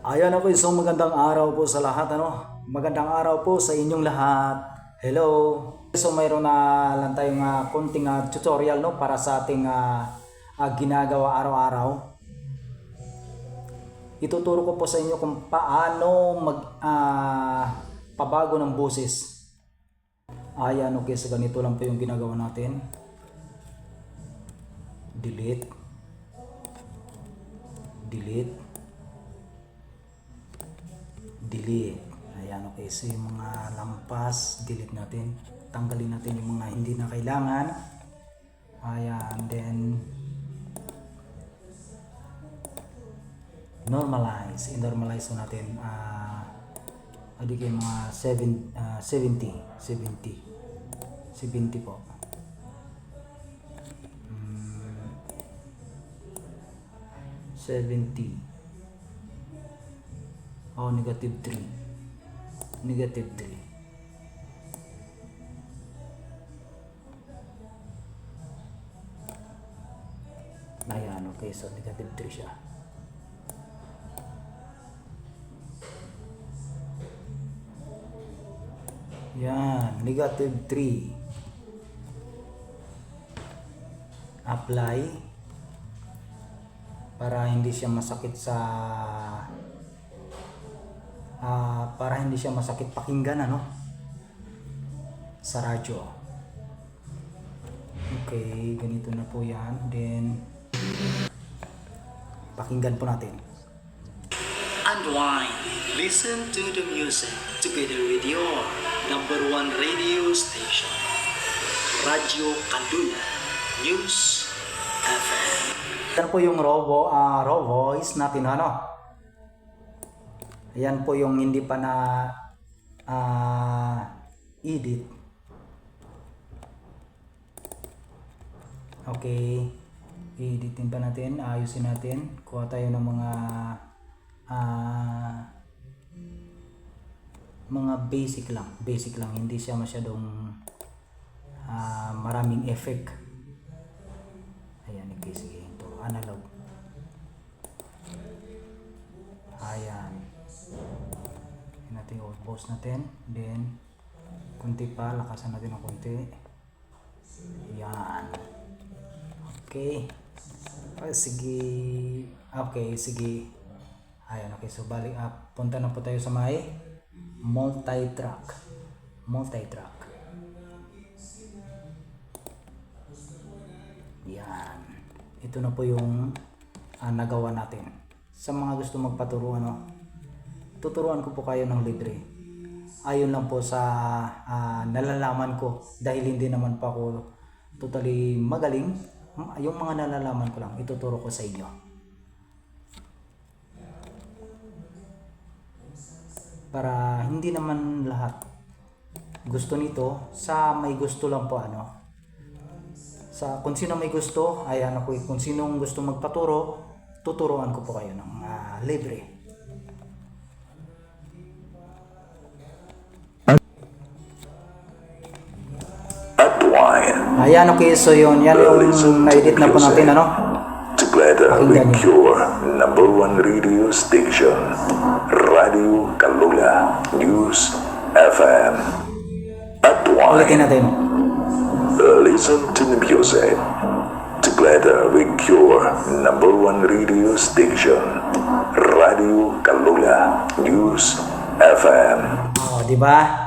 Ayan ako, isang magandang araw po sa lahat. Magandang araw po sa inyong lahat. Hello. So mayroon na lang tayong konting tutorial para sa ating ginagawa araw-araw. Ituturo ko po sa inyo kung paano pabago ng boses. Ayan, okay, so ganito lang po yung ginagawa natin. Delete. Ayan, okay, so yung mga lampas, delete natin. Tanggalin natin yung mga hindi na kailangan. Ayan, then normalize. I-normalize po natin. Adi kayo mga 70 po. 70. Oh, negative 3. Ayan, okay, so negative 3 siya. Yan, negative 3. Apply para hindi siya masakit pakinggan sa radyo. Okay, ganito na po yan. Then pakinggan po natin. Unwind. Listen to the music together with your number one radio station, Radio Kalula News FM. Yan po yung raw voice natin, Ayan po yung hindi pa na edit. Okay, editin pa natin, ayusin natin. Kuha tayo ng mga basic lang, hindi siya masyadong maraming effect. Ayan, okay, sige, ito analog. Ayan, natin pause natin, then kunti pa, lakasan natin ng kunti. Ayan, okay. Sige, okay, sige. Ayan, okay, so balik punta na po tayo sa may multi-track. Yan, ito na po yung nagawa natin. Sa mga gusto magpaturo, tuturuan ko po kayo ng libre. Ayon lang po sa nalalaman ko, dahil hindi naman pa ako totally magaling. Yung mga nalalaman ko lang, ituturo ko sa inyo. Para hindi naman lahat gusto nito, sa may gusto lang po sa kung sino may gusto, ayan ako, kung sinong gusto magpaturo, tuturuan ko po kayo ng libre. Ayan, okay, so yun, yan yung na-edit na po natin, Together with your number one radio station, Radio Kalula News FM. Ulitin natin. Listen to the music. Together with your number one radio station, Radio Kalula News FM. Oh, di ba?